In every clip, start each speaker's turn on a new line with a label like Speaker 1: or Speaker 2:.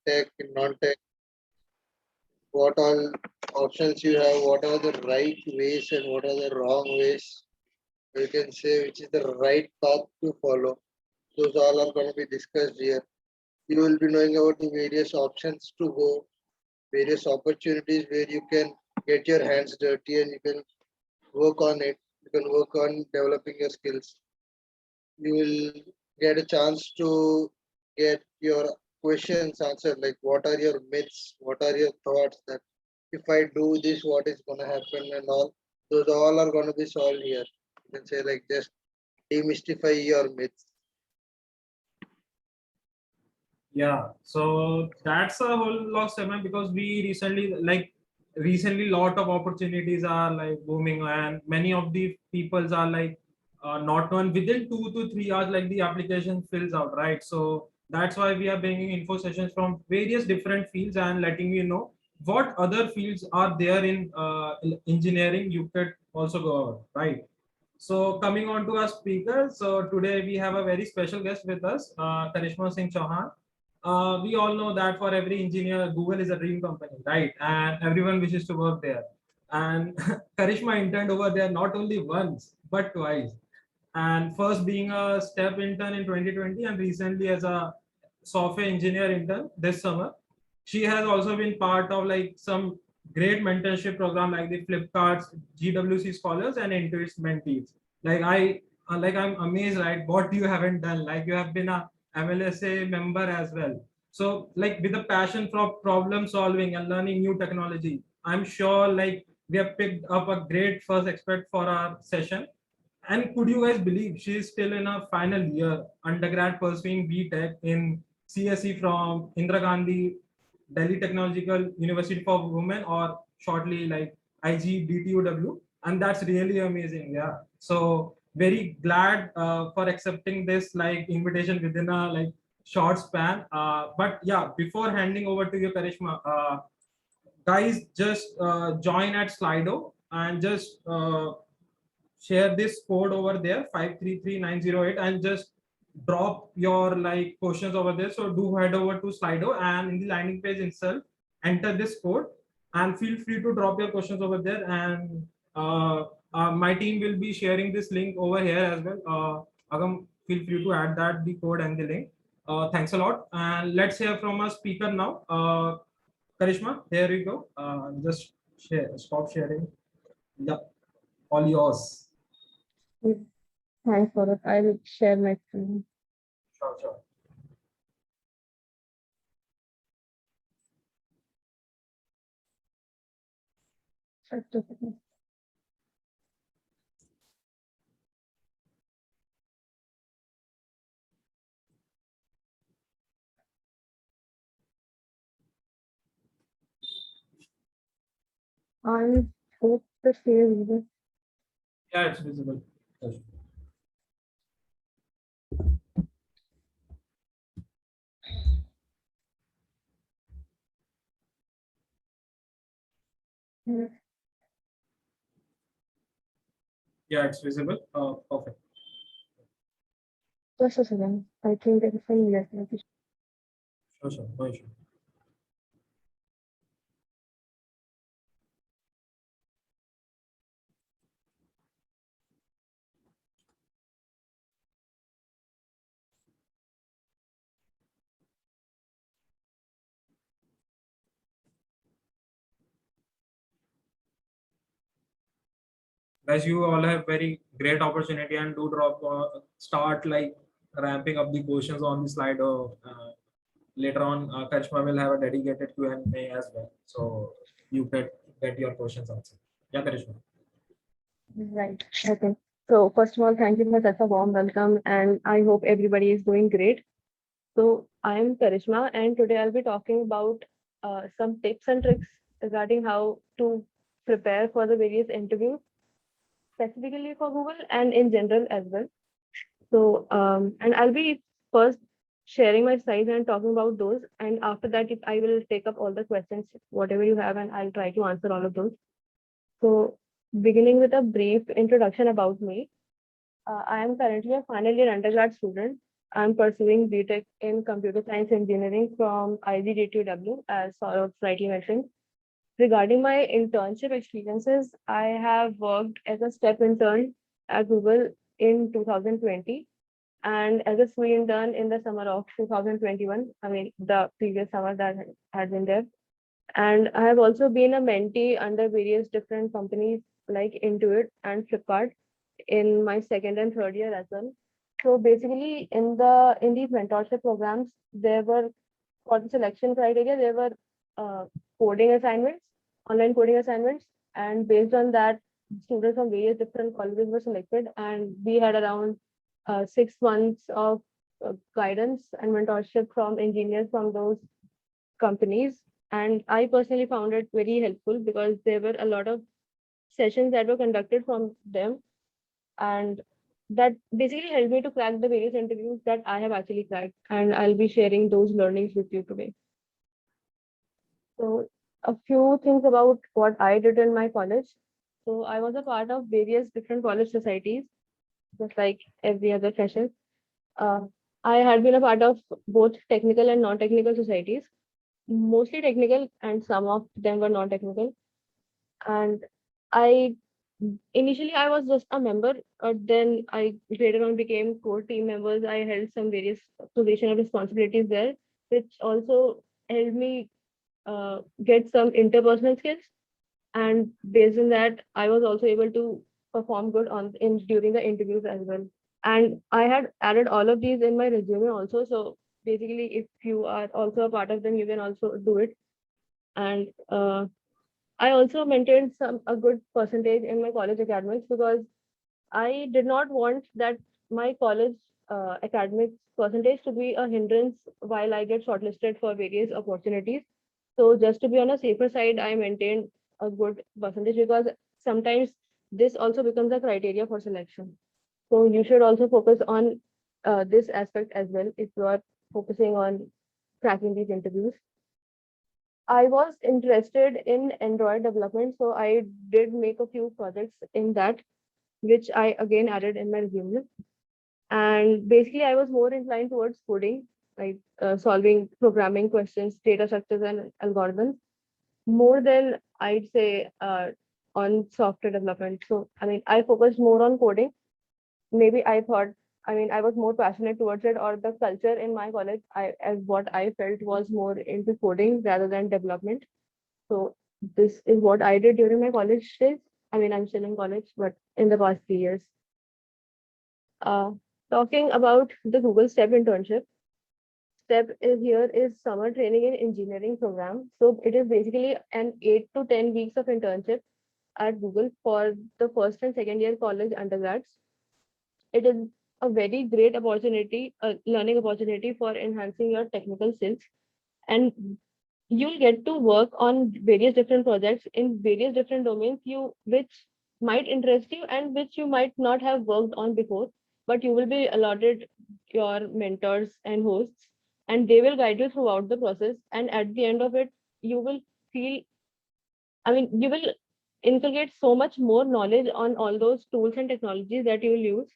Speaker 1: tech, in non-tech, what all options you have, what are the right ways and what are the wrong ways. You can say which is the right path to follow. Those all are going to be discussed here. You will be knowing about the various options to go, various opportunities where you can get your hands dirty and you can work on it. You can work on developing your skills. You will get a chance to get your questions answered, like what are your myths, what are your thoughts, that if I do this, what is going to happen, and all. Those all are going to be solved here. You can say, like, just demystify your myths.
Speaker 2: Yeah, so that's a whole lot segment because we recently lot of opportunities are like booming and many of the peoples are like not known within 2 to 3 hours like the application fills out, right? So that's why we are bringing info sessions from various different fields and letting you know what other fields are there in engineering you could also go over, right? So coming on to our speakers, so today we have a very special guest with us, Karishma Singh Chauhan. We all know that for every engineer, Google is a dream company, right? And everyone wishes to work there. And Karishma interned over there not only once, but twice. And first being a step intern in 2020 and recently as a software engineer intern this summer. She has also been part of like some great mentorship program like the Flipkart's GWC Scholars and Intuit's Mentees. I'm amazed, right? What you haven't done, like you have been a MLSA member as well. So like with a passion for problem solving and learning new technology, I'm sure like we have picked up a great first expert for our session. And could you guys believe she is still in her final year, undergrad pursuing BTech in CSE from Indira Gandhi Delhi Technological University for Women, or shortly like IGDTUW, and that's really amazing. Yeah, so very glad for accepting this like invitation within a like short span. But yeah, before handing over to you, Karishma, guys, just join at Slido and just share this code over there 533908 and just drop your like questions over there. So do head over to Slido and in the landing page itself enter this code and feel free to drop your questions over there, and my team will be sharing this link over here as well. Agam, feel free to add that the code and the link. Thanks a lot, and let's hear from our speaker now. Karishma, there you go. Just stop sharing. Yep, all yours.
Speaker 3: Yes, thanks for it. I'll share my screen.
Speaker 2: Sure, sure.
Speaker 3: Just a second. I hope the share video.
Speaker 2: Yeah, it's visible. Yes.
Speaker 3: Yes,
Speaker 2: Yeah, it's visible. Perfect.
Speaker 3: just a second. I think there is some network issue.
Speaker 2: Sure, sure. No issue. Guys, you all have very great opportunity and do drop start like ramping up the questions on the slide. Later on, Karishma will have a dedicated Q&A as well, so you can get your questions answered. Yeah, Karishma.
Speaker 3: Right. Okay. So first of all, thank you for such a warm welcome, and I hope everybody is doing great. So I am Karishma, and today I'll be talking about some tips and tricks regarding how to prepare for the various interviews, specifically for Google and in general as well. So, and I'll be first sharing my slides and talking about those. And after that, if I will take up all the questions, whatever you have, and I'll try to answer all of those. So, beginning with a brief introduction about me, I am currently a final year undergrad student. I'm pursuing BTech in Computer Science Engineering from IGDTW, as Saurabh rightly mentioned. Regarding my internship experiences, I have worked as a step intern at Google in 2020 and as a SWE intern in the summer of 2021. I mean, the previous summer that had been there. And I have also been a mentee under various different companies like Intuit and Flipkart in my second and third year as well. So basically, in these mentorship programs, there were for the selection criteria, there were coding assignments, online coding assignments, and based on that, students from various different colleges were selected, and we had around 6 months of guidance and mentorship from engineers from those companies. And I personally found it very helpful because there were a lot of sessions that were conducted from them, and that basically helped me to crack the various interviews that I have actually cracked. And I'll be sharing those learnings with you today. So a few things about what I did in my college. So I was a part of various different college societies, just like every other session. Uh, I had been a part of both technical and non-technical societies, mostly technical, and some of them were non-technical. And I initially I was just a member, but then I later on became core team members. I held some various position of responsibilities there, which also helped me get some interpersonal skills. And based on that, I was also able to perform good on in during the interviews as well. And I had added all of these in my resume also. So basically, if you are also a part of them, you can also do it. And I also maintained a good percentage in my college academics because I did not want that my college academics percentage to be a hindrance while I get shortlisted for various opportunities. So just to be on a safer side, I maintained a good percentage because sometimes this also becomes a criteria for selection. So you should also focus on this aspect as well if you are focusing on cracking these interviews. I was interested in Android development, so I did make a few projects in that, which I again added in my resume. And basically, I was more inclined towards coding, like solving programming questions, data structures, and algorithms, more than I'd say on software development. So, I mean, I focused more on coding. Maybe I thought, I mean, I was more passionate towards it, or the culture in my college, as what I felt was more into coding rather than development. So, this is what I did during my college days. I mean, I'm still in college, but in the past 3 years. Uh, Talking about the Google STEP internship, STEP is here is summer training in engineering program. So it is basically an 8 to 10 weeks of internship at Google for the first and second year college undergrads. It is a very great opportunity, a learning opportunity for enhancing your technical skills, and you'll get to work on various different projects in various different domains which might interest you and which you might not have worked on before, but you will be allotted your mentors and hosts, and they will guide you throughout the process. And at the end of it, you will feel, I mean, you will inculcate so much more knowledge on all those tools and technologies that you will use,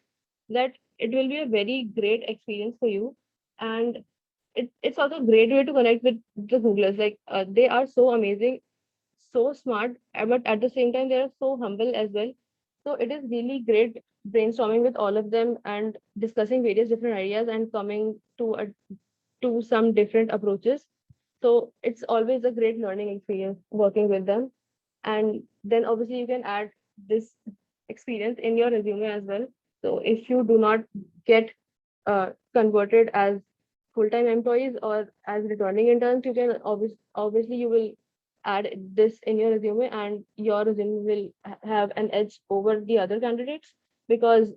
Speaker 3: that it will be a very great experience for you. And it's also a great way to connect with the Googlers. Like they are so amazing, so smart, but at the same time they are so humble as well. So it is really great brainstorming with all of them and discussing various different ideas and coming to some different approaches. So it's always a great learning experience working with them. And then obviously you can add this experience in your resume as well. So if you do not get converted as full-time employees or as returning interns, you can obviously you will add this in your resume, and your resume will have an edge over the other candidates, because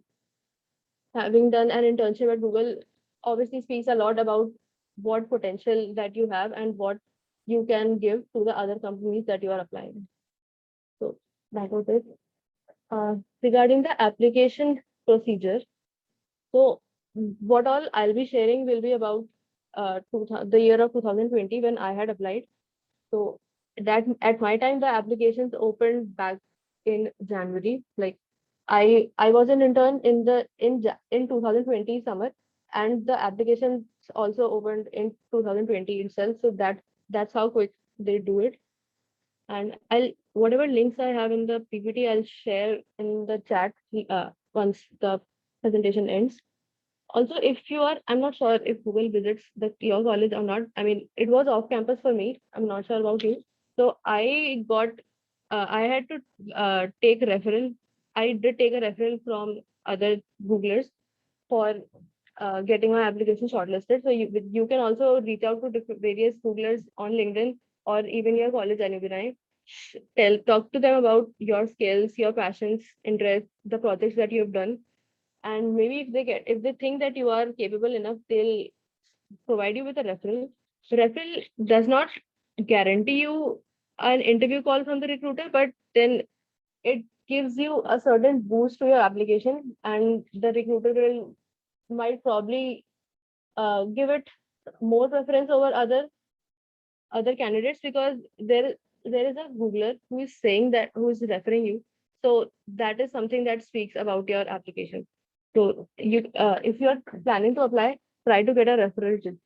Speaker 3: having done an internship at Google obviously speaks a lot about what potential that you have and what you can give to the other companies that you are applying. So that was it. Regarding the application procedure, so what all I'll be sharing will be about the year of 2020 when I had applied. So that at my time, the applications opened back in January. Like I was an intern in 2020 summer, and the applications also opened in 2020 itself. So that's how quick they do it. And I'll whatever links I have in the PPT, I'll share in the chat once the presentation ends. Also, if you are, I'm not sure if Google visits your college or not. I mean, it was off campus for me. I'm not sure about you. So I had to take referral. I did take a referral from other Googlers for getting my application shortlisted. So you can also reach out to various Googlers on LinkedIn or even your college alumni. Talk to them about your skills, your passions, interests, the projects that you have done, and maybe if they think that you are capable enough, they'll provide you with a referral. Referral does not guarantee you an interview call from the recruiter, but then it gives you a certain boost to your application, and the recruiter will might probably give it more preference over other candidates, because there is a Googler who is saying that, who is referring you. So that is something that speaks about your application. So if you are planning to apply, try to get a referral too.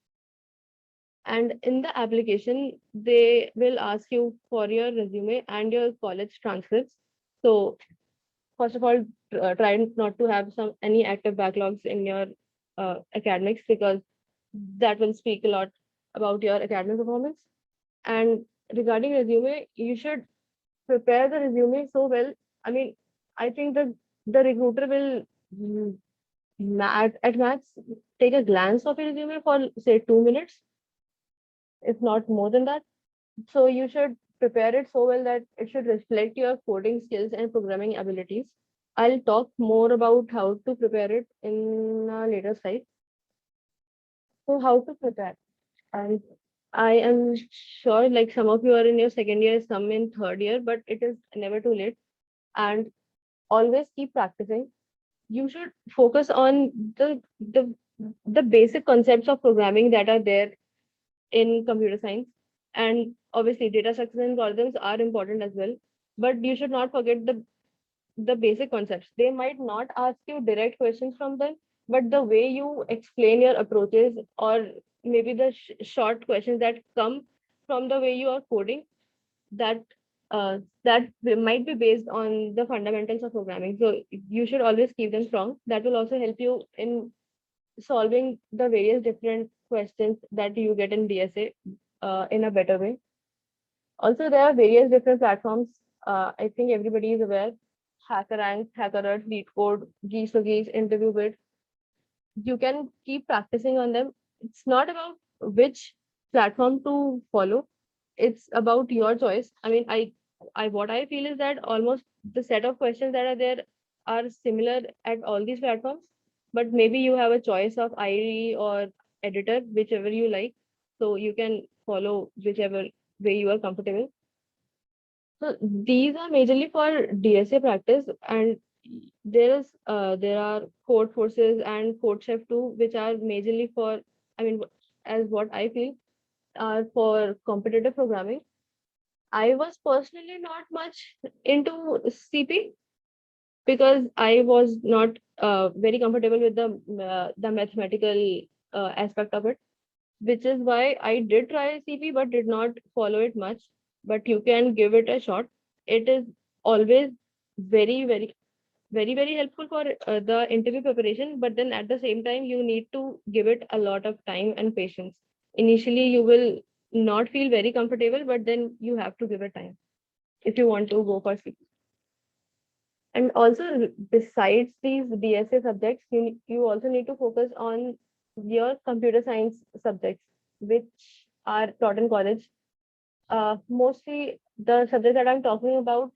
Speaker 3: And in the application, they will ask you for your resume and your college transcripts. So first of all, try not to have any active backlogs in your academics, because that will speak a lot about your academic performance. And regarding resume, you should prepare the resume so well. I mean, I think the recruiter will at max take a glance of your resume for say 2 minutes, if not more than that. So you should prepare it so well that it should reflect your coding skills and programming abilities. I'll talk more about how to prepare it in a later slide. So how to prepare? And I am sure like some of you are in your second year, some in third year, but it is never too late. And always keep practicing. You should focus on the basic concepts of programming that are there in computer science. And obviously data structures and algorithms are important as well. But you should not forget the basic concepts. They might not ask you direct questions from them, but the way you explain your approaches, or maybe the short questions that come from the way you are coding, that that might be based on the fundamentals of programming. So you should always keep them strong. That will also help you in solving the various different questions that you get in DSA in a better way. Also, there are various different platforms. I think everybody is aware. HackerRank, HackerRat, LeetCode, Geese for Geese, InterviewBit. You can keep practicing on them. It's not about which platform to follow. It's about your choice. I mean, what I feel is that almost the set of questions that are there are similar at all these platforms, but maybe you have a choice of IE or editor, whichever you like. So you can follow whichever way you are comfortable. So these are majorly for DSA practice, and there are code forces and CodeChef too, which are majorly for, I mean, as what I feel, are for competitive programming. I was personally not much into CP because I was not very comfortable with the mathematical aspect of it, which is why I did try CP but did not follow it much. But you can give it a shot. It is always very, very, very, very helpful for the interview preparation. But then at the same time, you need to give it a lot of time and patience. Initially, you will not feel very comfortable, but then you have to give it time if you want to go for CP. And also, besides these DSA subjects, you also need to focus on your computer science subjects, which are taught in college. Mostly the subjects that I'm talking about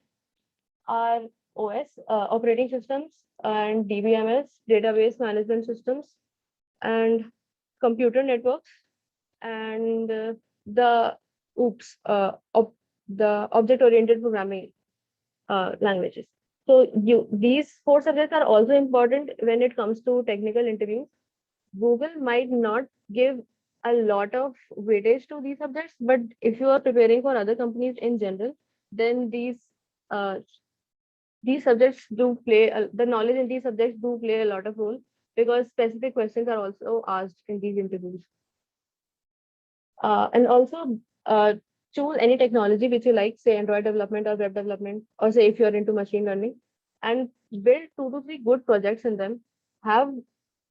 Speaker 3: are OS, operating systems, and DBMS, database management systems, and computer networks, and the OOPS, the object-oriented programming languages. So these four subjects are also important when it comes to technical interviews. Google might not give a lot of weightage to these subjects, but if you are preparing for other companies in general, then uh, these subjects do play the knowledge in these subjects do play a lot of role. because specific questions are also asked in these interviews. And also choose any technology which you like, say Android development or web development, or say if you're into machine learning, and build 2 to 3 good projects in them. Have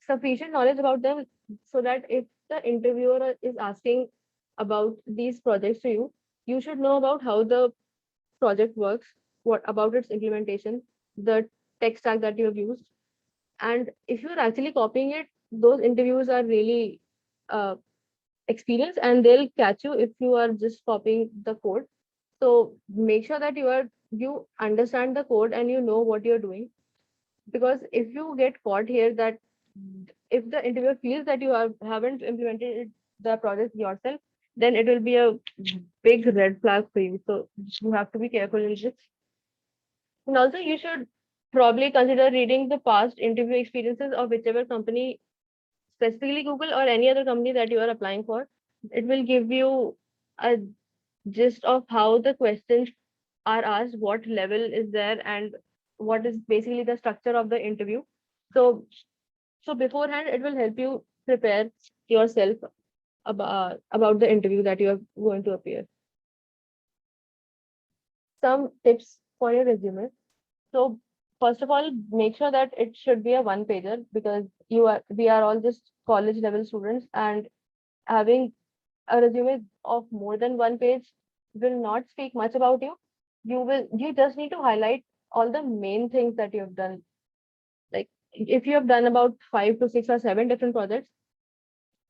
Speaker 3: sufficient knowledge about them so that if the interviewer is asking about these projects to you, you should know about how the project works, what about its implementation, the tech stack that you have used. And if you're actually copying it, those interviews are really uh, experience, and they'll catch you if you are just copying the code. So make sure that you understand the code and you know what you're doing. Because if you get caught here, that if the interviewer feels that haven't implemented the project yourself, then it will be a big red flag for you. So you have to be careful in this. And also you should probably consider reading the past interview experiences of whichever company, specifically Google or any other company that you are applying for. It will give you a gist of how the questions are asked, what level is there, and what is basically the structure of the interview. So, so beforehand, it will help you prepare yourself about the interview that you are going to appear. Some tips for your resume. So first of all, make sure that it should be a one pager, because we are all just college level students, and having a resume of more than one page will not speak much about you. You just need to highlight all the main things that you have done. Like if you have done about 5 to 6 or 7 different projects,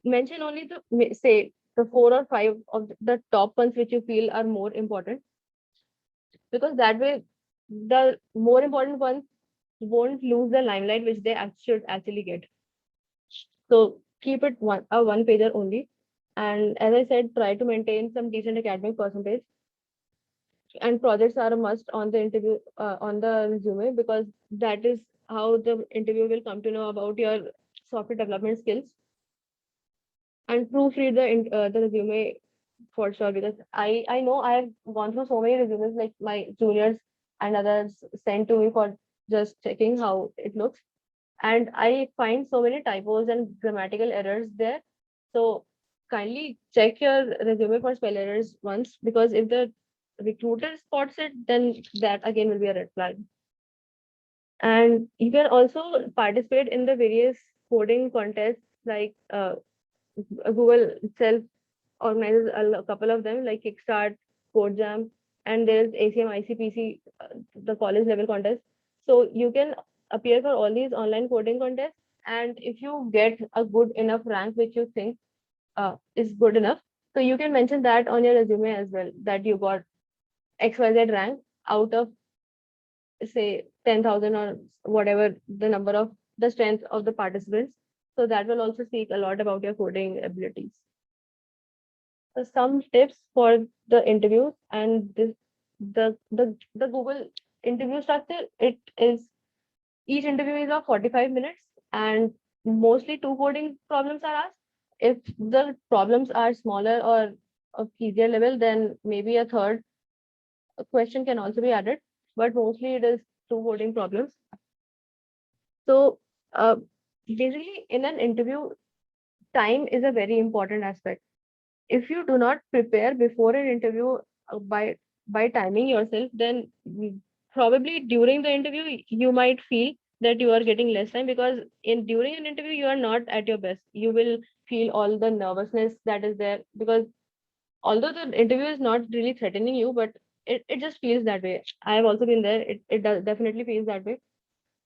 Speaker 3: mention only say the 4 or 5 of the top ones which you feel are more important, because that way the more important ones won't lose the limelight which they should actually get. So keep it one pager only. And as I said, try to maintain some decent academic percentage. And projects are a must on the interview, on the resume, because that is how the interview will come to know about your software development skills. And proofread the resume for sure, because I know I have gone through so many resumes, like my juniors and others sent to me for just checking how it looks, and I find so many typos and grammatical errors there. So kindly check your resume for spell errors once, because if the recruiter spots it, then that again will be a red flag. And you can also participate in the various coding contests, like Google itself organizes a couple of them, like Kickstart, CodeJam, and there's ACM, ICPC, the college level contest. So you can appear for all these online coding contests, and if you get a good enough rank, which you think is good enough, so you can mention that on your resume as well, that you got XYZ rank out of say 10,000 or whatever the number of the strength of the participants. So that will also speak a lot about your coding abilities. So some tips for the interviews, and this the Google interview structure. It is each interview is of 45 minutes, and mostly 2 coding problems are asked. If the problems are smaller or of easier level, then maybe a third question can also be added, but mostly it is 2 coding problems. So basically in an interview, time is a very important aspect. If you do not prepare before an interview by timing yourself, then probably during the interview you might feel that you are getting less time, because in during an interview you are not at your best. You will feel all the nervousness that is there, because although the interview is not really threatening you, but it just feels that way. I have also been there. It does definitely feels that way.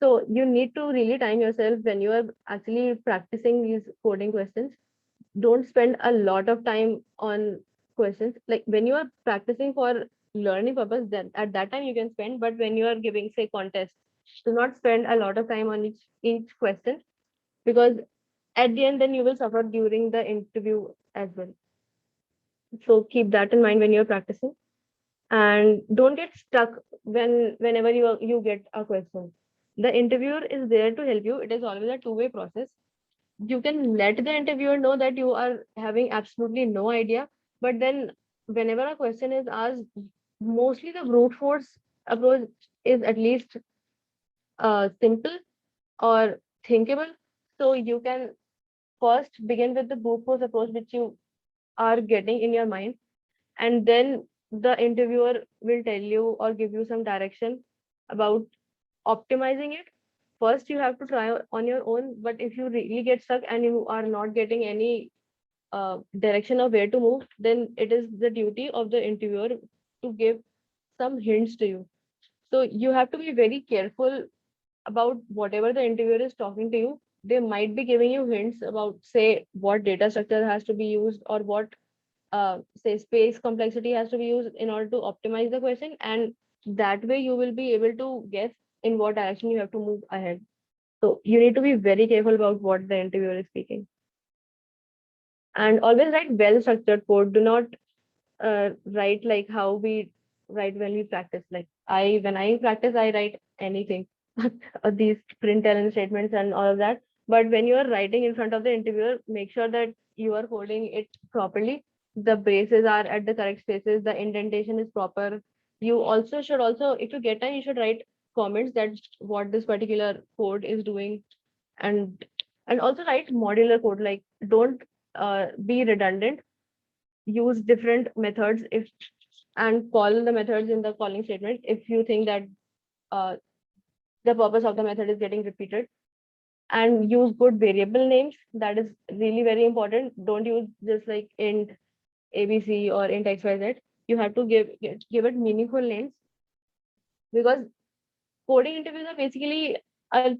Speaker 3: So you need to really time yourself when you are actually practicing these coding questions. Don't spend a lot of time on questions. Like when you are practicing for learning purpose, then at that time you can spend. But when you are giving, say, contests, do not spend a lot of time on each question, because at the end, then you will suffer during the interview as well. So keep that in mind when you're practicing, and don't get stuck whenever you get a question. The interviewer is there to help you. It is always a two-way process. You can let the interviewer know that you are having absolutely no idea, but then whenever a question is asked, mostly the brute force approach is at least simple or thinkable. So you can first begin with the brute force approach, which you are getting in your mind, and then the interviewer will tell you or give you some direction about optimizing it. First, you have to try on your own, but if you really get stuck and you are not getting any direction of where to move, then it is the duty of the interviewer to give some hints to you. So you have to be very careful about whatever the interviewer is talking to you. They might be giving you hints about, say, what data structure has to be used, or what say space complexity has to be used in order to optimize the question, and that way you will be able to guess in what direction you have to move ahead. So you need to be very careful about what the interviewer is speaking, and always write well structured code. Do not write like how we write when we practice. Like when I practice, I write anything, these println statements and all of that. But when you are writing in front of the interviewer, make sure that you are coding it properly. The braces are at the correct spaces. The indentation is proper. You also should if you get time, you should write comments that what this particular code is doing, and also write modular code. Like don't be redundant, use different methods if and call the methods in the calling statement if you think that uh, the purpose of the method is getting repeated, and use good variable names. That is really very important. Don't use just like int abc or int xyz. You have to give it meaningful names, because coding interviews are basically a,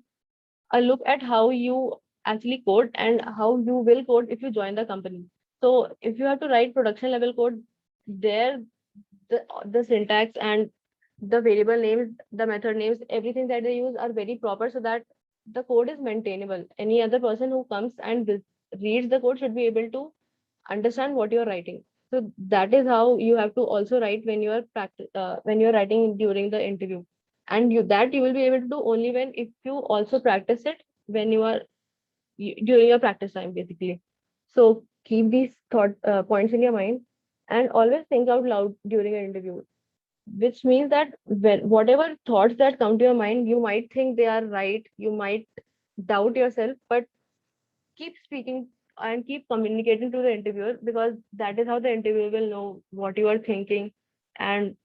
Speaker 3: a look at how you actually code and how you will code if you join the company. So if you have to write production level code, there the syntax and the variable names, the method names, everything that they use are very proper, so that the code is maintainable. Any other person who comes and reads the code should be able to understand what you're writing. So that is how you have to also write when you are when you're writing during the interview. And you will be able to do only when if you also practice it when you are during your practice time, basically. So keep these points in your mind, and always think out loud during an interview, which means that whatever thoughts that come to your mind, you might think they are right, you might doubt yourself, but keep speaking and keep communicating to the interviewer, because that is how the interviewer will know what you are thinking, and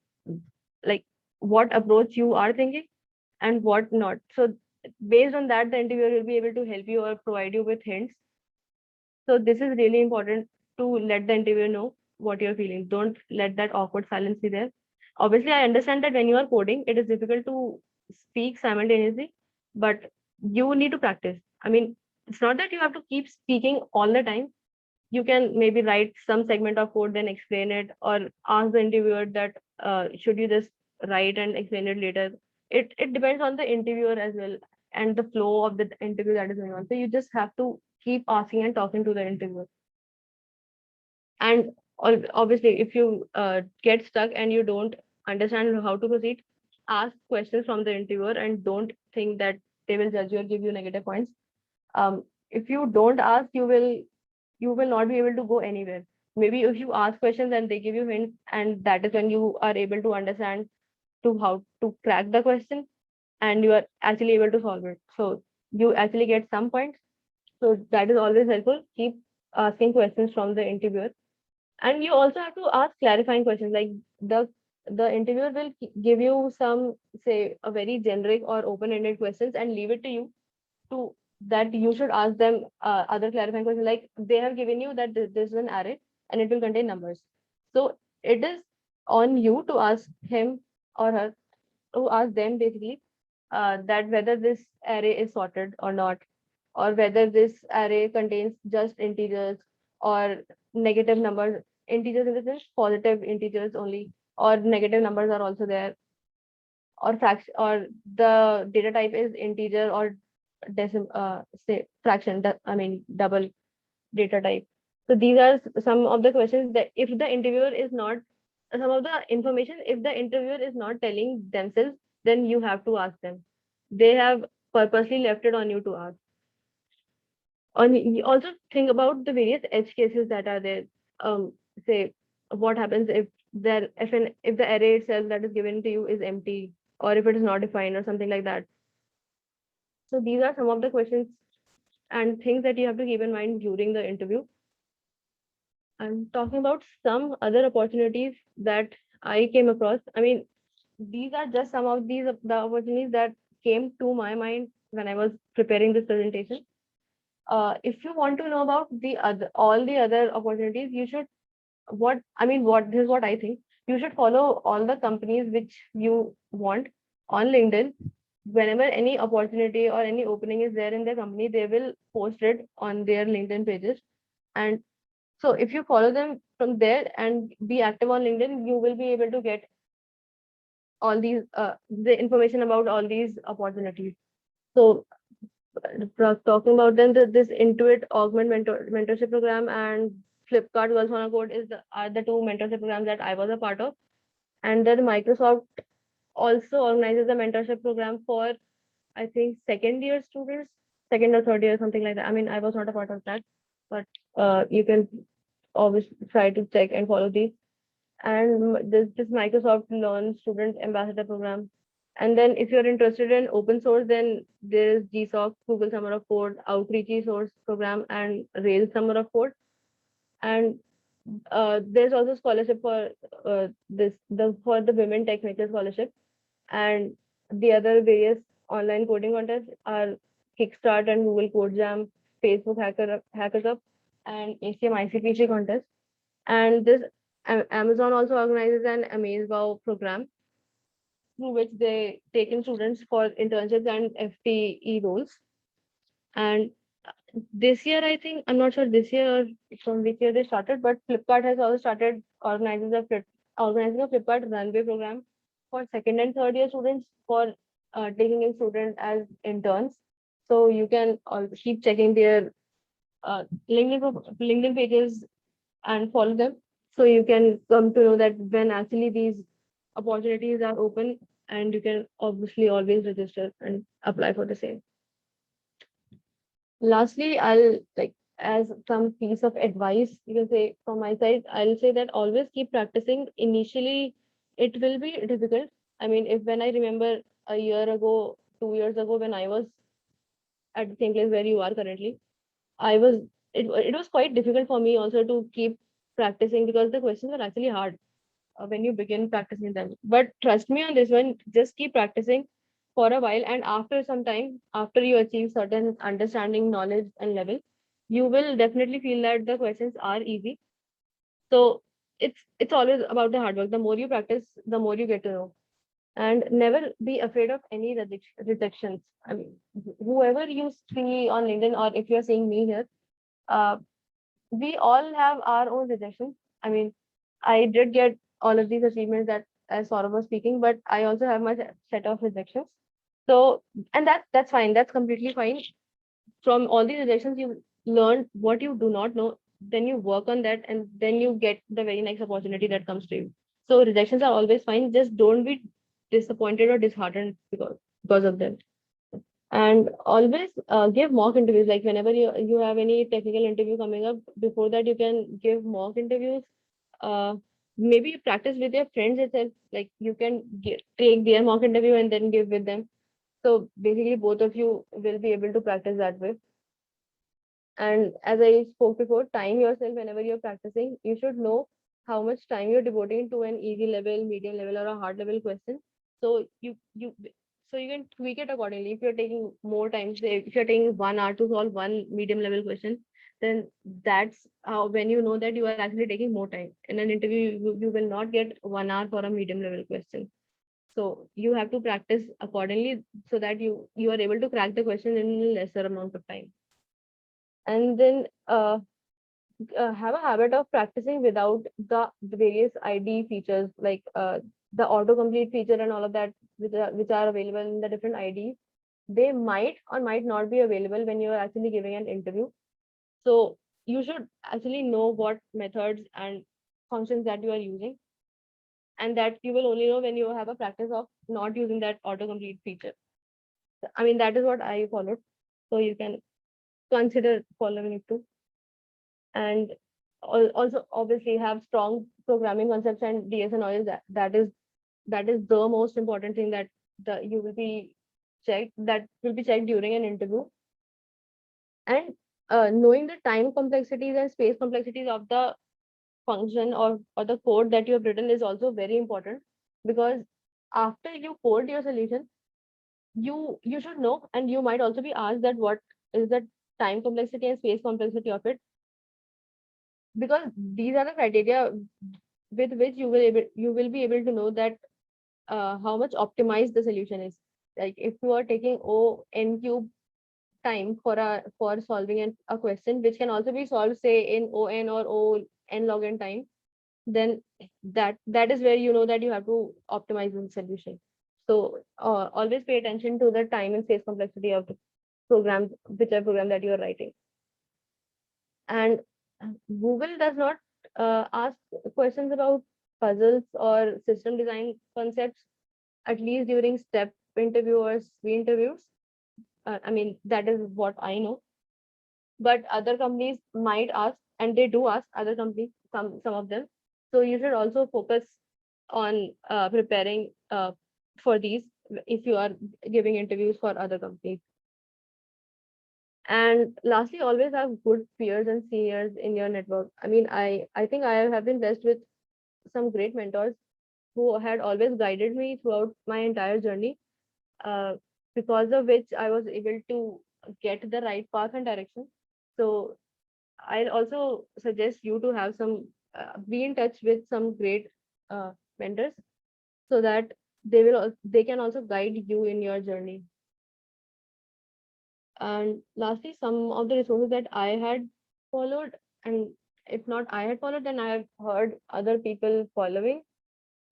Speaker 3: like what approach you are thinking and what not. So based on that, the interviewer will be able to help you or provide you with hints. So this is really important, to let the interviewer know what you're feeling. Don't let that awkward silence be there. Obviously, I understand that when you are coding, it is difficult to speak simultaneously, but you need to practice. I mean, it's not that you have to keep speaking all the time. You can maybe write some segment of code, then explain it, or ask the interviewer that should you just write and explain it later. It depends on the interviewer as well, and the flow of the interview that is going on. So you just have to keep asking and talking to the interviewer. And obviously, if you get stuck and you don't understand how to proceed, ask questions from the interviewer, and don't think that they will judge you or give you negative points. If you don't ask, you will not be able to go anywhere. Maybe if you ask questions and they give you hints, and that is when you are able to understand to how to crack the question, and you are actually able to solve it. So you actually get some points. So that is always helpful. Keep asking questions from the interviewer, and you also have to ask clarifying questions. Like the interviewer will give you some, say, a very generic or open-ended questions and leave it to you to that you should ask them other clarifying questions. Like they have given you that this is an array and it will contain numbers. So it is on you to ask him or her, to ask them basically, that whether this array is sorted or not, or whether this array contains just integers or negative numbers. Integers in the sense positive integers only, or negative numbers are also there, or fraction, or the data type is integer or say fraction, I mean double data type. So these are some of the questions that if the interviewer is not, some of the information, if the interviewer is not telling themselves, then you have to ask them. They have purposely left it on you to ask. And you also think about the various edge cases that are there. Say what happens if if the array itself that is given to you is empty, or if it is not defined or something like that. So these are some of the questions and things that you have to keep in mind during the interview. I'm talking about some other opportunities that I came across. I mean, these are just some of the opportunities that came to my mind when I was preparing this presentation. If you want to know about the other all the other opportunities, you should what this is what I think. You should follow all the companies which you want on LinkedIn. Whenever any opportunity or any opening is there in their company, they will post it on their LinkedIn pages. And so if you follow them from there and be active on LinkedIn, you will be able to get all these the information about all these opportunities. So talking about then this Intuit Augment mentorship program and Flipkart Girls on a Code are the two mentorship programs that I was a part of. And then Microsoft also organizes a mentorship program for, I think, second year students, second or third year, something like that. I mean, I was not a part of that, but you can always try to check and follow these. And this Microsoft Learn Student Ambassador Program. And then if you're interested in open source, then there's GSOC, Google Summer of Code, Outreachy Source Program, and Rails Summer of Code. And there's also scholarship for for the Women Technical Scholarship. And the other various online coding contests are Kickstart and Google Code Jam, Facebook Hacker Cup, and ACM ICPC contest. And this Amazon also organizes an AmazeWow program through which they take in students for internships and FTE roles. And this year, I think, I'm not sure this year or from which year they started, but Flipkart has also started organizing a Flipkart runway program for second and third year students for taking in students as interns. So you can keep checking their LinkedIn pages and follow them. So you can come to know that when actually these opportunities are open, and you can obviously always register and apply for the same. Lastly, I'll like as some piece of advice, you can say from my side, I'll say that always keep practicing. Initially, it will be difficult. I mean, if when I remember a year ago, 2 years ago, when I was at the same place where you are currently, I was it was quite difficult for me also to keep practicing because the questions are actually hard when you begin practicing them. But trust me on this one, just keep practicing for a while, and after some time, after you achieve certain understanding, knowledge, and level, you will definitely feel that the questions are easy. So it's always about the hard work. The more you practice, the more you get to know. And never be afraid of any rejections. I mean, whoever you see on LinkedIn, or if you're seeing me here, uh, we all have our own rejections. I mean, I did get all of these achievements that as Saurabh was speaking, but I also have my set of rejections. So, and that's fine. That's completely fine. From all these rejections, you learn what you do not know. Then you work on that, and then you get the very next opportunity that comes to you. So rejections are always fine. Just don't be disappointed or disheartened because of them. And always give mock interviews. Like whenever you have any technical interview coming up, before that you can give mock interviews. Maybe practice with your friends itself. Like you can take their mock interview and then give with them. So basically, both of you will be able to practice that way. And as I spoke before, time yourself whenever you're practicing. You should know how much time you're devoting to an easy level, medium level, or a hard level question. So you can tweak it accordingly. If you're taking more time, say if you're taking 1 hour to solve one medium level question, then that's how when you know that you are actually taking more time. In an interview, you will not get 1 hour for a medium level question. So you have to practice accordingly so that you are able to crack the question in a lesser amount of time. And then have a habit of practicing without the various ID features like the autocomplete feature and all of that, which are available in the different IDs. They might or might not be available when you are actually giving an interview. So you should actually know what methods and functions that you are using, and that you will only know when you have a practice of not using that autocomplete feature. I mean, that is what I followed. So you can consider following it too. And also obviously have strong programming concepts and DS knowledge. That is the most important thing that you will be checked, that will be checked during an interview. And knowing the time complexities and space complexities of the function or the code that you have written is also very important, because after you code your solution, you should know, and you might also be asked that what is the time complexity and space complexity of it, because these are the criteria with which you will be able to know that how much optimized the solution is. Like if you are taking O n cube time for solving a question which can also be solved say in O n or O n log n time, then that is where you know that you have to optimize the solution. So always pay attention to the time and space complexity of the program, whichever program that you are writing. And Google does not ask questions about puzzles or system design concepts, at least during step interview or SWE interviews. I mean, that is what I know. But other companies might ask, and they do ask other companies, some of them. So you should also focus on preparing for these if you are giving interviews for other companies. And lastly, always have good peers and seniors in your network. I mean, I think I have been blessed with some great mentors who had always guided me throughout my entire journey, uh, because of which I was able to get the right path and direction. So I'll also suggest you to have some be in touch with some great mentors, so that they can also guide you in your journey. And lastly, some of the resources that I had followed, and if not I had followed, then I have heard other people following.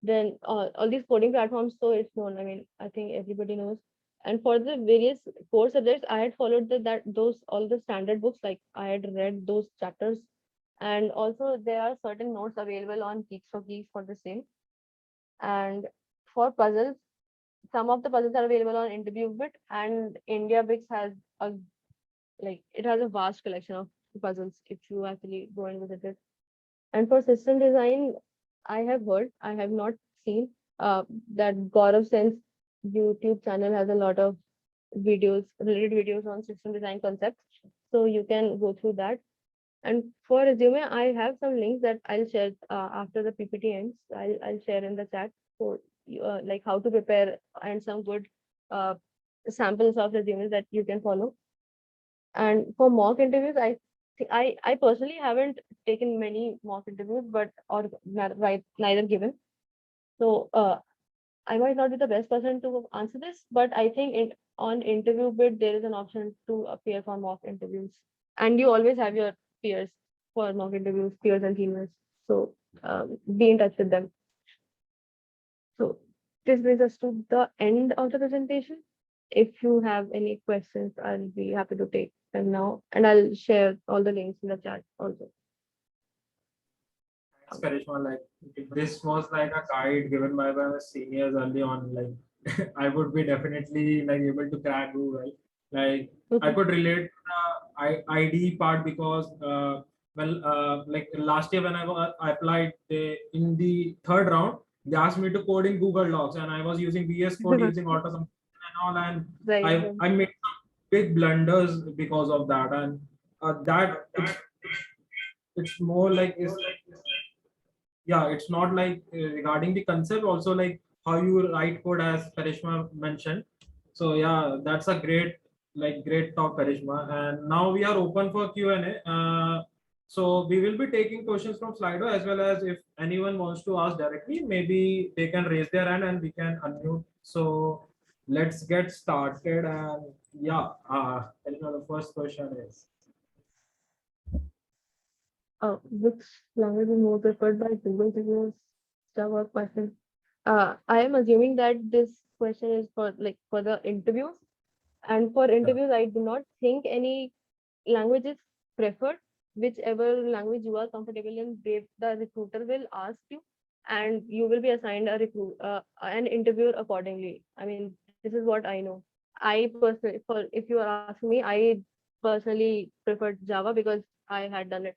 Speaker 3: Then all these coding platforms, so it's known. I mean, I think everybody knows. And for the various core subjects, I had followed that those all the standard books, like I had read those chapters. And also there are certain notes available on Geeks for Geeks for the same. And for puzzles, some of the puzzles are available on InterviewBit, and IndiaBricks has a it has a vast collection of puzzles if you actually go and visit it. And for system design, I have heard, I have not seen, that Gaurav Sen's YouTube channel has a lot of related videos on system design concepts. So you can go through that. And for resume, I have some links that I'll share after the PPT ends. I'll share in the chat for like how to prepare and some good uh, samples of resumes that you can follow. And for mock interviews, I personally haven't taken many mock interviews, but or right neither given. So I might not be the best person to answer this, but I think on interview bit there is an option to appear for mock interviews, and you always have your peers for mock interviews, peers and seniors. So be in touch with them. So this brings us to the end of the presentation. If you have any questions, I'll be happy to take them now, and I'll share all the links in the chat also.
Speaker 2: Thanks, Karishma. Like this was like a guide given by my seniors early on. Like I would be definitely like able to crack Google, right? Like I could relate to the ID part because like last year when I applied in the third round, they asked me to code in Google Docs, and I was using VS Code using auto and all, and
Speaker 3: Right.
Speaker 2: I made some big blunders because of that, and that it's more like is yeah, it's not like regarding the concept, also like how you write code, as Karishma mentioned. So yeah, that's a great talk, Karishma. And now we are open for Q&A. So we will be taking questions from Slido, as well as if anyone wants to ask directly, maybe they can raise their hand and we can unmute. So let's get started. And yeah, Karishma, the first question is.
Speaker 3: Which language is more preferred by Google reviews? Java question. I am assuming that this question is for the interviews. And for interviews, I do not think any language is preferred. Whichever language you are comfortable in, the recruiter will ask you, and you will be assigned an interviewer accordingly. I mean, this is what I know. I personally, for if you are asking me, I personally preferred Java because I had done it.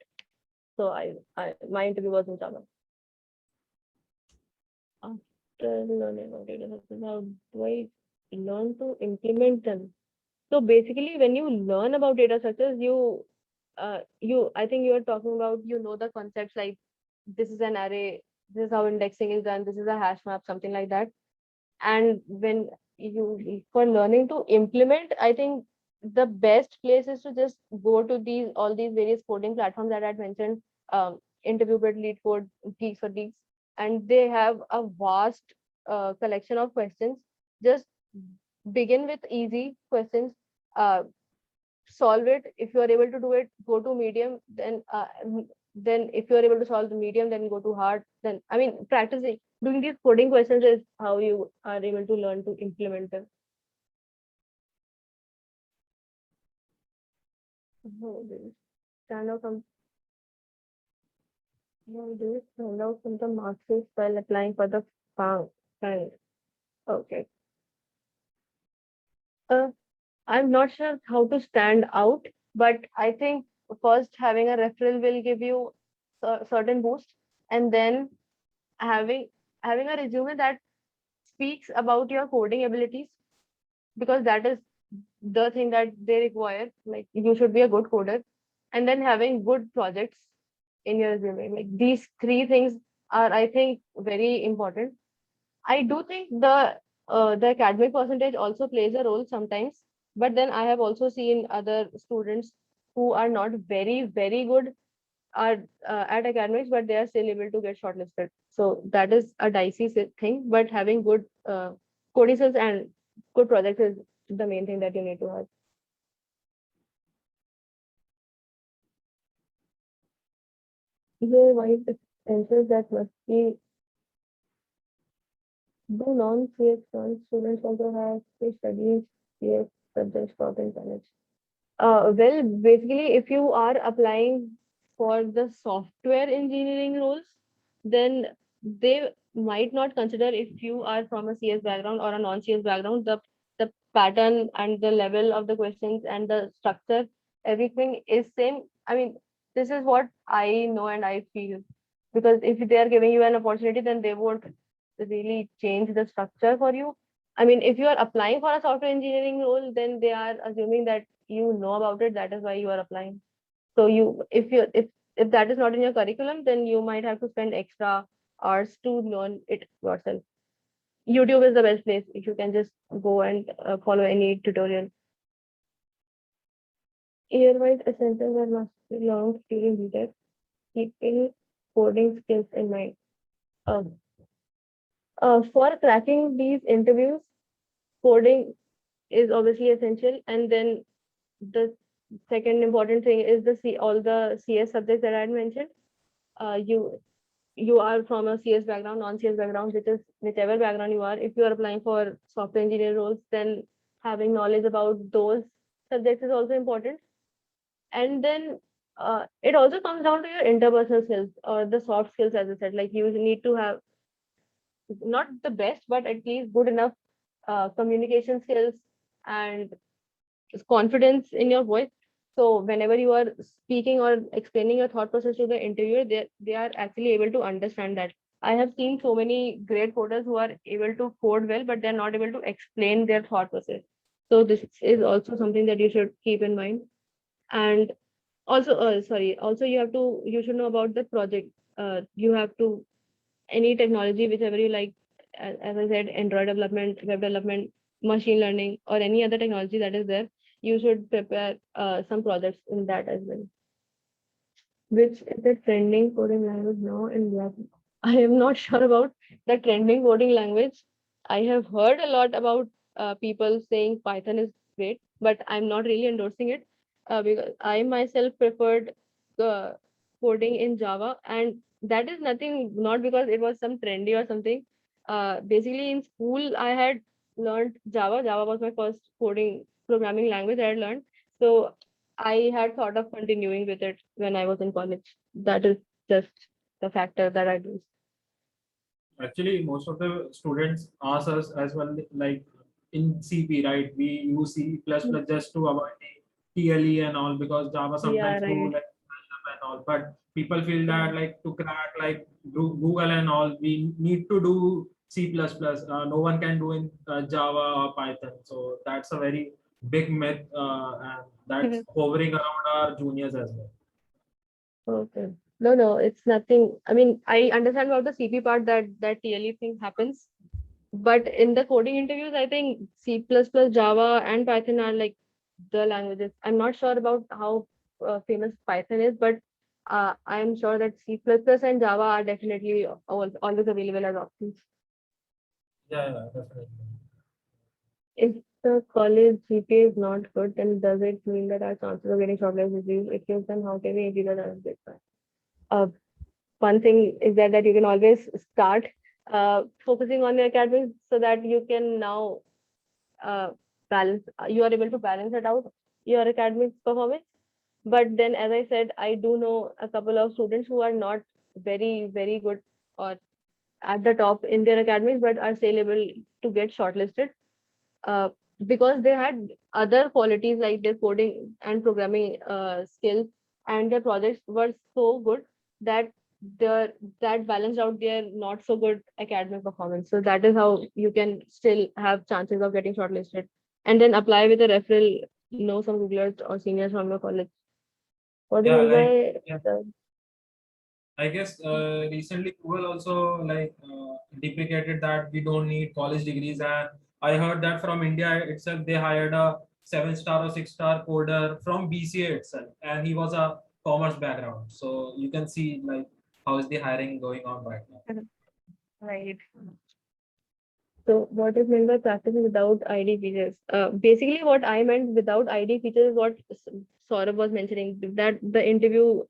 Speaker 3: So my interview was in Java. After learning about data structures, how do I learn to implement them? So basically, when you learn about data structures, I think you are talking about, the concepts like this is an array, this is how indexing is done, this is a hash map, something like that. And when for learning to implement, I think the best place is to just go to all these various coding platforms that I had mentioned, Interviewbit, LeetCode, Geeks for Geeks, and they have a vast collection of questions. Just begin with easy questions, uh, solve it. If you are able to do it, go to medium. Then if you are able to solve the medium, then go to hard. Then, I mean, practicing doing these coding questions is how you are able to learn to implement them. Oh, this stand out from this stand out from the marks while applying for the farm. Fine. Okay. Uh, I'm not sure how to stand out, but I think first having a referral will give you a certain boost, and then having having a resume that speaks about your coding abilities, because that is the thing that they require. Like, you should be a good coder, and then having good projects in your resume. Like, these three things are, I think, very important. I do think the academic percentage also plays a role sometimes, but then I have also seen other students who are not very, very good are at academics, but they are still able to get shortlisted. So that is a dicey thing. But having good coding skills and good projects is the main thing that you need to have. Yeah, why the answers that must be the non-CS students also have to study CS subjects for the college. Well, basically, if you are applying for the software engineering roles, then they might not consider if you are from a CS background or a non-CS background. The pattern and the level of the questions and the structure, everything is same. I mean, this is what I know and I feel. Because if they are giving you an opportunity, then they won't really change the structure for you. I mean, if you are applying for a software engineering role, then they are assuming that you know about it. That is why you are applying. So if that is not in your curriculum, then you might have to spend extra hours to learn it yourself. YouTube is the best place if you can just go and follow any tutorial. Year-wise essentials are must be learned during BTech, keeping coding skills in mind. Um, for cracking these interviews, coding is obviously essential, and then the second important thing is all the CS subjects that I had mentioned. You are from a CS background, non-CS background, whichever background you are. If you are applying for software engineer roles, then having knowledge about those subjects is also important. And then it also comes down to your interpersonal skills or the soft skills, as I said. Like, you need to have not the best, but at least good enough communication skills and confidence in your voice. So whenever you are speaking or explaining your thought process to the interviewer, they are actually able to understand that. I have seen so many great coders who are able to code well, but they're not able to explain their thought process. So this is also something that you should keep in mind. And also, also you should know about the project. You have to any technology, whichever you like, as I said, Android development, web development, machine learning, or any other technology that is there, you should prepare some projects in that as well. Which is the trending coding language now in web? I am not sure about the trending coding language. I have heard a lot about people saying Python is great, but I'm not really endorsing it because I myself preferred uh, coding in Java, and that is nothing, not because it was some trendy or something. Basically, in school, I had learned Java. Java was my first coding programming language I had learned. So I had thought of continuing with it when I was in college. That is just the factor that I do.
Speaker 2: Actually, most of the students ask us as well, like in CP, right? We use C++ just to avoid the TLE and all, because Java
Speaker 3: Yeah,
Speaker 2: sometimes do
Speaker 3: right.
Speaker 2: like and all. But people feel that like to crack like Google and all, we need to do C++. No one can do in Java or Python. So that's a very big myth, and that's hovering around our juniors as well.
Speaker 3: Okay. No, no, it's nothing. I mean, I understand about the CP part that TLE thing happens, but in the coding interviews, I think C++, Java, and Python are like the languages. I'm not sure about how famous Python is, but I'm sure that C++ and Java are definitely always available as options.
Speaker 2: Yeah, definitely.
Speaker 3: If the college GPA is not good, then does it mean that our chances of getting shortlisted reduce? If yes, then how can we increase our chances? Uh, One thing is that you can always start focusing on your academics so that you can now balance, you are able to balance it out, your academic performance. But then, as I said, I do know a couple of students who are not very, very good or at the top in their academics, but are still able to get shortlisted uh, because they had other qualities like their coding and programming skills, and their projects were so good that their that balanced out their not so good academic performance. So that is how you can still have chances of getting shortlisted, and then apply with a referral. Know some Googlers or seniors from your college. What do you
Speaker 2: Yeah,
Speaker 3: mean
Speaker 2: like
Speaker 3: by
Speaker 2: yeah,
Speaker 3: the
Speaker 2: I guess recently Google also like deprecated that we don't need college degrees, and I heard that from India itself they hired a 7-star or 6-star coder from BCA itself, and he was a commerce background. So you can see like how is the hiring going on right now.
Speaker 3: right? So what is meant by practicing without ID features? Basically, what I meant without ID features is what Saurabh was mentioning, that the interview,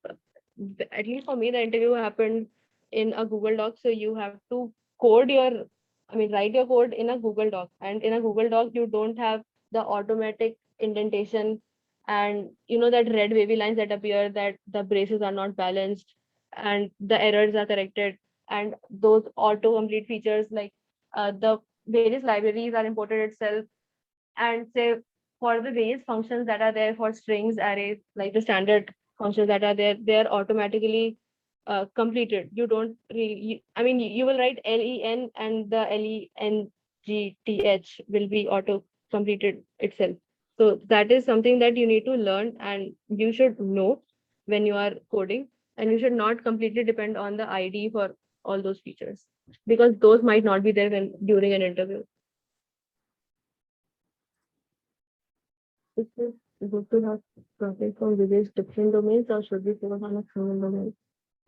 Speaker 3: at least for me, the interview happened in a Google Doc. So you have to write your code in a Google Doc. And in a Google Doc, you don't have the automatic indentation and that red wavy lines that appear, that the braces are not balanced and the errors are corrected. And those auto-complete features like the various libraries are imported itself, and say for the various functions that are there for strings, arrays, like the standard functions that are there, they are automatically completed. You don't really, you will write len and the length will be auto completed itself. So that is something that you need to learn and you should know when you are coding, and you should not completely depend on the ID for all those features, because those might not be there during an interview. Is it good to have projects from various different domains, or should we focus on a single domain?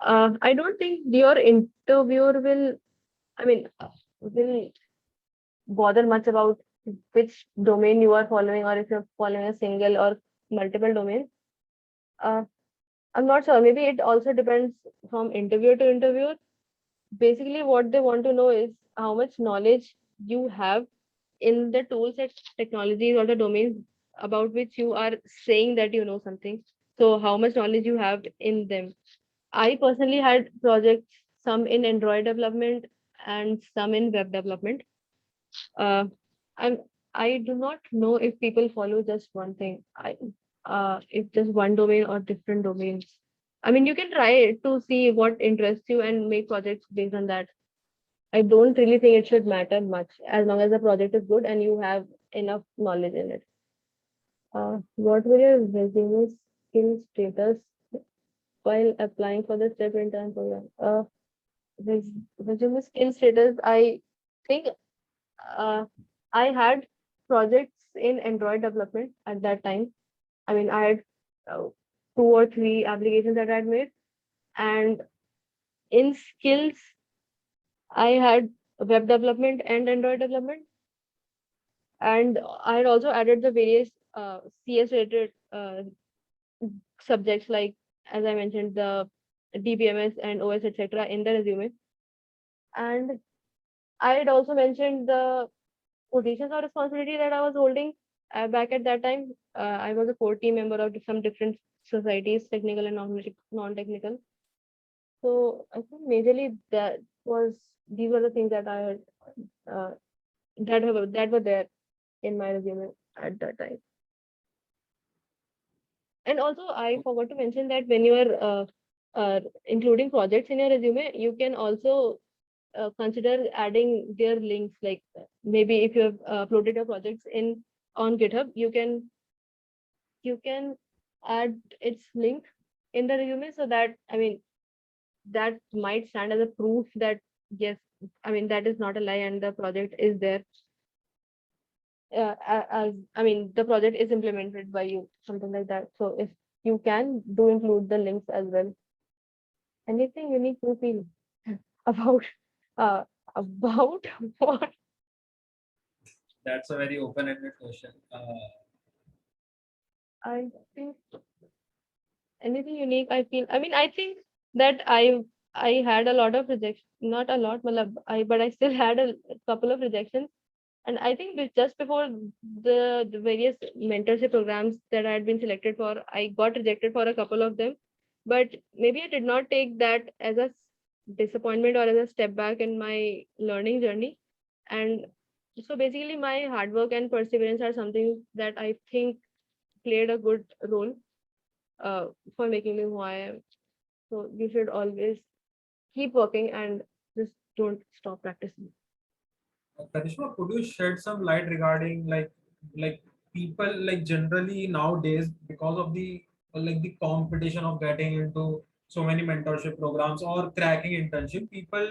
Speaker 3: I don't think your interviewer will bother much about which domain you are following, or if you're following a single or multiple domains. Uh, I'm not sure. Maybe it also depends from interviewer to interviewer. Basically, what they want to know is how much knowledge you have in the tools and technologies or the domains about which you are saying that you know something. So how much knowledge you have in them. I personally had projects, some in Android development and some in web development. Uh, and I do not know if people follow just one thing. If just one domain or different domains. I mean, you can try it to see what interests you and make projects based on that. I don't really think it should matter much as long as the project is good and you have enough knowledge in it. What were your resume skill status while applying for the STEP intern program? Resume skill status, I think uh, I had projects in Android development at that time. I had uh, 2 or 3 applications that I had made, and in skills, I had web development and Android development. And I had also added the various CS related subjects, like as I mentioned, the DBMS and OS, etc., in the resume. And I had also mentioned the positions or responsibility that I was holding back at that time. I was a core team member of some different societies, technical and non-technical. So I think majorly these were the things that I had uh, that were there in my resume at that time. And also, I forgot to mention that when you are including projects in your resume, you can also consider adding their links. Like maybe if you have uploaded your projects in on GitHub, you can add its link in the resume, so that, I mean, that might stand as a proof that yes, I mean, that is not a lie and the project is there. As I mean, the project is implemented by you, something like that. So if you can do include the links as well. Anything unique you feel about uh about what?
Speaker 2: That's a very open-ended question.
Speaker 3: I think anything unique I feel. I mean, I think that I had a lot of rejection, not a lot, but I still had a couple of rejections. And I think just before the various mentorship programs that I had been selected for, I got rejected for a couple of them. But maybe I did not take that as a disappointment or as a step back in my learning journey. And so basically, my hard work and perseverance are something that I think played a good role uh, for making me who I am. So you should always keep working and just don't stop practicing.
Speaker 2: Karishma, could you shed some light regarding like people like generally nowadays because of the like the competition of getting into so many mentorship programs or cracking internship, people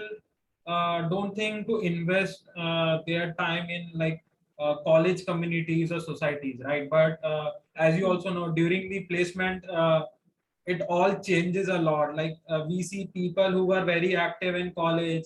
Speaker 2: don't think to invest their time in like college communities or societies, right? But as you also know, during the placement, it all changes a lot. Like we see people who are very active in college,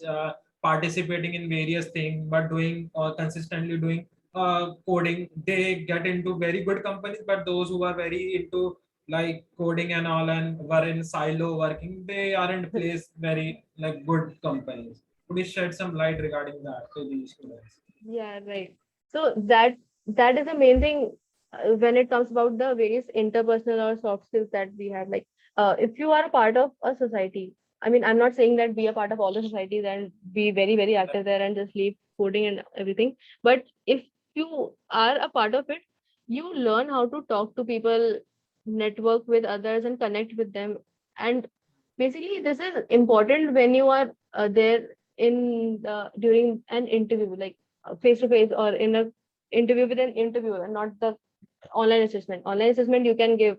Speaker 2: participating in various things, but doing consistently doing coding. They get into very good companies, but those who are very into like coding and all and were in silo working, they aren't placed very like good companies. Could you shed some light regarding that to these students?
Speaker 3: Yeah, right. So that is the main thing when it comes about the various interpersonal or soft skills that we had. Like, if you are a part of a society, I mean, I'm not saying that be a part of all the societies and be very, very active there and just leave coding and everything. But if you are a part of it, you learn how to talk to people, network with others, and connect with them. And basically, this is important when you are there in during an interview, like face to face or in a interview with an interviewer, and not the online assessment. Online assessment you can give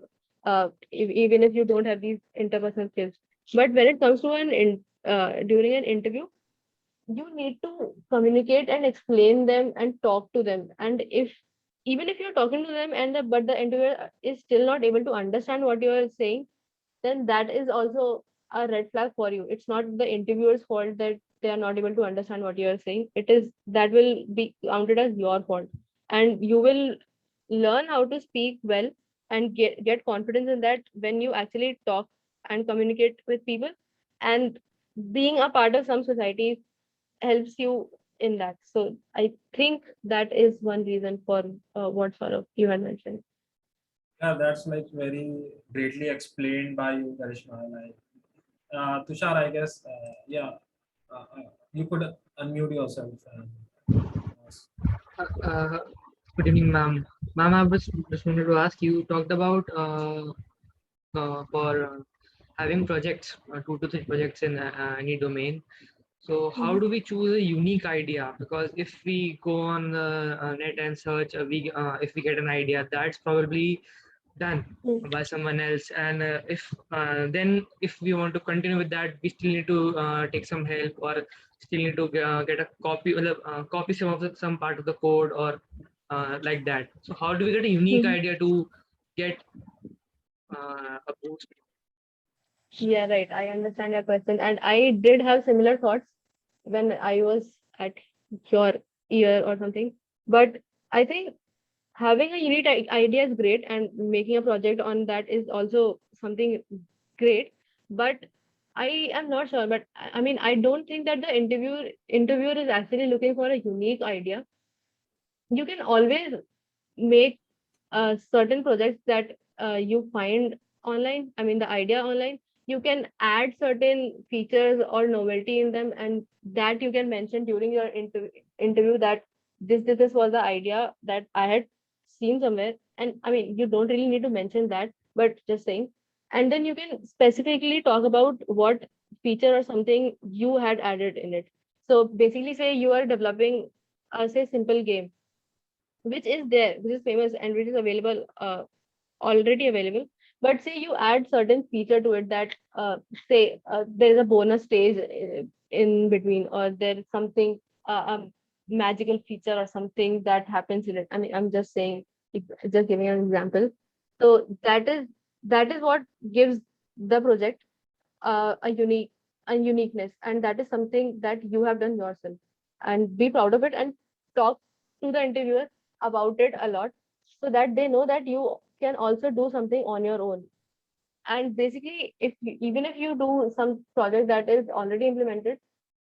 Speaker 3: even if you don't have these interpersonal skills. But when it comes to during an interview, you need to communicate and explain them and talk to them. And if even if you're talking to them and but the interviewer is still not able to understand what you are saying, then that is also a red flag for you. It's not the interviewer's fault that they are not able to understand what you are saying. It is that will be counted as your fault. And you will learn how to speak well and get confidence in that when you actually talk and communicate with people. And being a part of some societies helps you in that. So I think that is one reason for what sort of you had mentioned.
Speaker 2: Yeah, that's like very greatly explained by you, Karishma. Like Tushar, I guess, yeah, you could unmute yourself.
Speaker 4: Uh, Good evening, ma'am. Ma'am, I was just wanted to ask you talked about for having projects, 2 to 3 projects in any domain. So how
Speaker 3: Mhm.
Speaker 4: do we choose a unique idea? Because if we go on the net and search, if we get an idea, that's probably done
Speaker 3: Mm.
Speaker 4: by someone else. And if then if we want to continue with that, we still need to take some help or still need to get a copy, copy some of some part of the code or like that. So how do we get a unique
Speaker 3: Mhm.
Speaker 4: idea to get a boost?
Speaker 3: Yeah, right. I understand your question. And I did have similar thoughts when I was at your year or something. But I think having a unique idea is great, and making a project on that is also something great. But I am not sure. But I mean, I don't think that the interviewer is actually looking for a unique idea. You can always make certain projects that you find online, I mean the idea online, you can add certain features or novelty in them, and that you can mention during your interview that this was the idea that I had seen somewhere. And I mean, you don't really need to mention that, but just saying. And then you can specifically talk about what feature or something you had added in it. So basically say you are developing a say simple game, which is there, which is famous and which is available, already available. But say you add certain feature to it that, say, there is a bonus stage in between, or there is something, a magical feature or something that happens in it. I mean, I'm just saying, just giving an example. So that is what gives the project a uniqueness, and that is something that you have done yourself. And be proud of it and talk to the interviewer about it a lot, so that they know that you can also do something on your own. And basically, even if you do some project that is already implemented,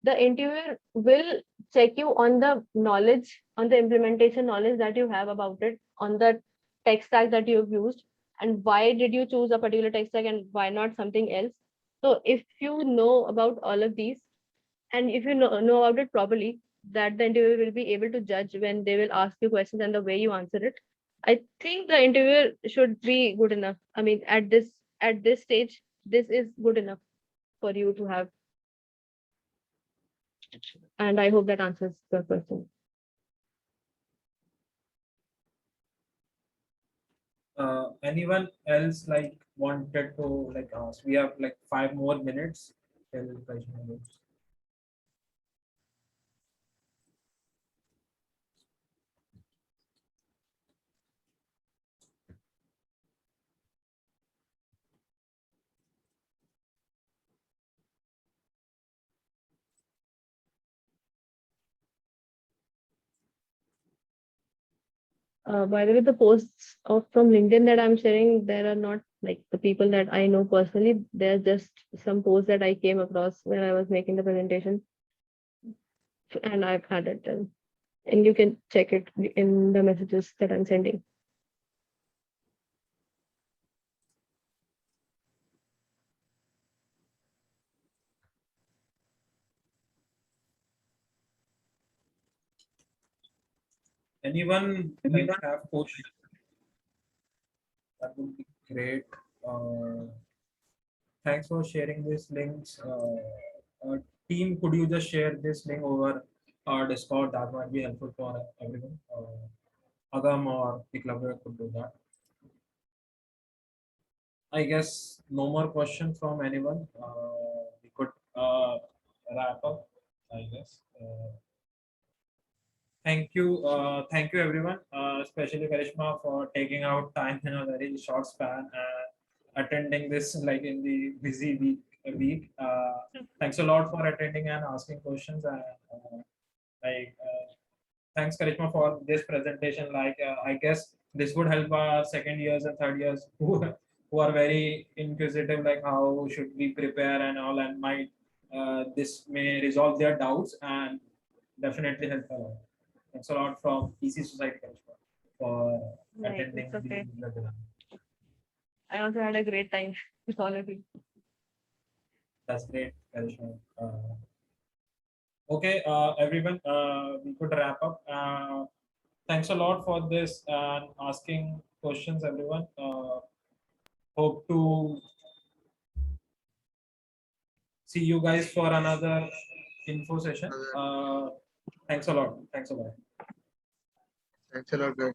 Speaker 3: the interviewer will check you on the knowledge, on the implementation knowledge that you have about it, on the tech stack that you have used, and why did you choose a particular tech stack and why not something else. So if you know about all of these, and if you know about it properly, that the interviewer will be able to judge when they will ask you questions and the way you answer it. I think the interviewer should be good enough. I mean, at this stage, this is good enough for you to have. And I hope that answers the question.
Speaker 2: Anyone else like wanted to like ask? We have like 5 more minutes till Karishma goes.
Speaker 3: By the way, the posts from LinkedIn that I'm sharing, there are not like the people that I know personally. They're just some posts that I came across when I was making the presentation, and I've had it done. And you can check it in the messages that I'm sending.
Speaker 2: Anyone like have questions? That would be great. Thanks for sharing these links. Team, could you just share this link over our Discord? That might be helpful for everyone. Agam or Eklavya could do that. I guess no more questions from anyone. We could wrap up, I guess. Thank you everyone, especially Karishma for taking out time in a very short span and attending this like in the busy week. Thanks a lot for attending and asking questions. And like thanks Karishma for this presentation. Like I guess this would help our second years and third years who are very inquisitive, like how should we prepare and all, and might this may resolve their doubts and definitely help a lot. Thanks a lot from PC Society Karishma for
Speaker 3: Right,
Speaker 2: attending
Speaker 3: it's okay.
Speaker 2: the webinar.
Speaker 3: I also had a great time with all of you.
Speaker 2: That's great, Karishma. Okay, everyone, we could wrap up. Thanks a lot for this and asking questions, everyone. Hope to see you guys for another info session. Thanks a lot. Thanks a lot.
Speaker 1: Thanks a lot, guys.